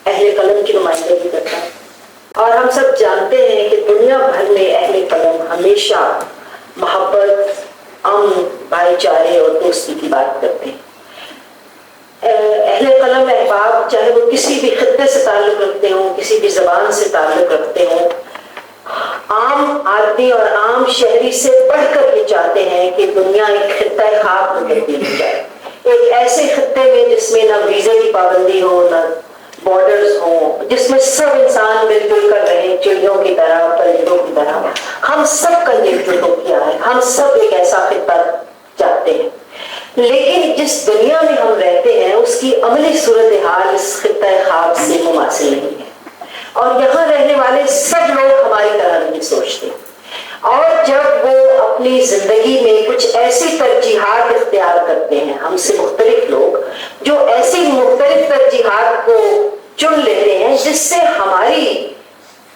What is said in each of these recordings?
اہل قلم کی نمائندگی کرتا ہے، اور ہم سب جانتے ہیں کہ دنیا بھر میں اہل قلم ہمیشہ محبت، امن، بھائی چارے اور دوستی کی بات کرتے ہیں۔ اہل قلم احباب چاہے وہ کسی بھی خطے سے تعلق رکھتے ہوں، کسی بھی زبان سے تعلق رکھتے ہوں، عام آدمی اور عام شہری سے بڑھ کر یہ چاہتے ہیں کہ دنیا ایک خطہ خاک میں تبدیل ہو جائے، ایک ایسے خطے میں جس میں نہ ویزے کی پابندی ہو، نہ بارڈرز ہوں، جس میں سب انسان مل جل کر رہے، چڑیوں کی طرح، پرندوں کی طرح۔ ہم سب کا ایک جٹ ہو گیا ہے، ہم سب ایک ایسا خطہ چاہتے ہیں، لیکن جس دنیا میں ہم رہتے ہیں اس کی عملی صورتحال اس خطہ خاک سے مماثل نہیں ہے، اور یہاں رہنے والے سب لوگ ہماری طرح نہیں سوچتے، اور جب وہ اپنی زندگی میں کچھ ایسی ترجیحات اختیار کرتے ہیں، ہم سے مختلف لوگ جو ایسی مختلف ترجیحات کو چن لیتے ہیں جس سے ہماری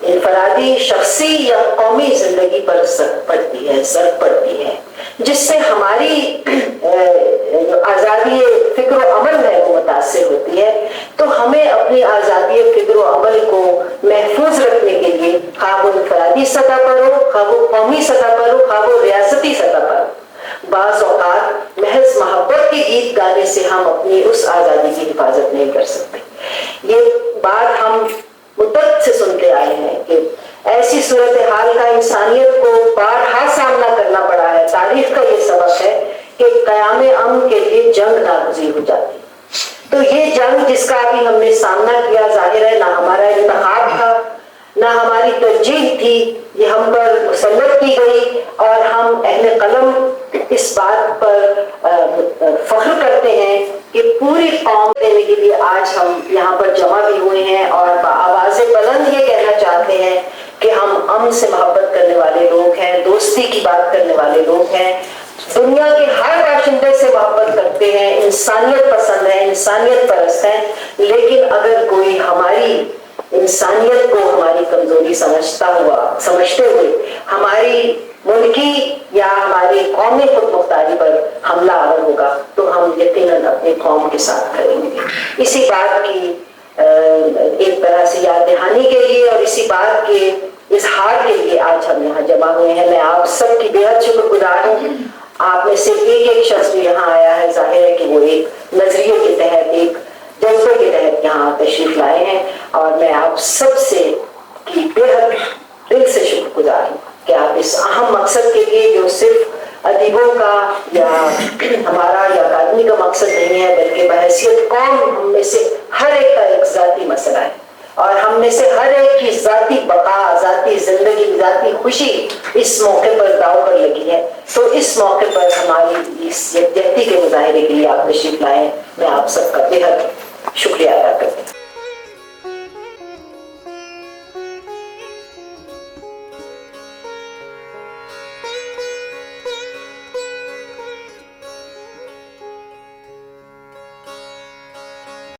انفرادی، شخصی یا قومی زندگی پر زد پڑتی ہے، جس سے ہماری جو آزادی فکر و عمل ہے وہ متاثر ہوتی ہے، تو ہمیں اپنی آزادی فکر و عمل کو محفوظ رکھنے کے لیے، خواہ وہ انفرادی سطح پر ہو، خواہ وہ قومی سطح پر ہو، خواہ وہ ریاستی سطح پر ہو، بعض اوقات محض محبت کے گیت گانے سے ہم اپنی اس آزادی کی حفاظت نہیں کر سکتے۔ یہ بات ہم مدت سے سنتے آئے ہیں کہ ایسی صورتحال کا انسانیت کو بارہا سامنا کرنا پڑا ہے۔ تاریخ کا یہ سبق ہے کہ قیام امن کے لیے جنگ ناگزیر ہو جاتی ہے، تو یہ جنگ جس کا ابھی ہم نے سامنا کیا، ظاہر ہے نہ ہمارا انتخاب تھا، نہ ہماری ترجیح تھی، یہ ہم پر مسلط کی گئی، اور ہم اہل قلم اس بات پر فخر کرتے ہیں کہ پوری قوم دینے کے لیے آج ہم یہاں پر جمع بھی ہوئے ہیں، اور آواز بلند یہ کہنا چاہتے ہیں کہ ہم امن سے محبت کرنے والے لوگ ہیں، دوستی کی بات کرنے والے لوگ ہیں، دنیا کے ہر باشندے سے محبت کرتے ہیں، انسانیت پسند ہے، انسانیت پرست ہیں، لیکن اگر کوئی ہماری انسانیت کو ہماری کمزوری سمجھتے ہوئے ہماری ملکی یا ہماری قومی خود مختاری پر حملہ آور ہوگا تو ہم یقیناً اپنی قوم کے ساتھ کھڑے ہوں گے۔ اسی بات کی ایک طرح سے یاد دہانی کے لیے اور اسی بات کے اظہار کے لیے آج ہم یہاں جمع ہوئے ہیں۔ میں آپ سب کی بے حد شکر گزار ہوں۔ آپ میں سے ایک شخص بھی یہاں آیا ہے، ظاہر ہے کہ وہ ایک نظریے کے تحت، ایک جذبے کے تحت یہاں تشریف لائے ہیں، اور میں آپ سب سے کی بے حد دل سے شکر گزار ہوں کہ آپ اس اہم مقصد کے لیے، جو صرف ادیبوں کا یا ہمارا یا اکادمی کا مقصد نہیں ہے، بلکہ بحیثیت قوم ہم میں سے ہر ایک کا ایک ذاتی مسئلہ ہے، اور ہم میں سے ہر ایک کی ذاتی بقا، ذاتی زندگی، ذاتی خوشی اس موقع پر داؤ پر لگی ہے، تو اس موقع پر ہماری اس یکجہتی کے مظاہرے کے لیے آپ تشریف لائے ہیں۔ میں آپ سب کا بے حد شکریہ ادا کرتی ہوں۔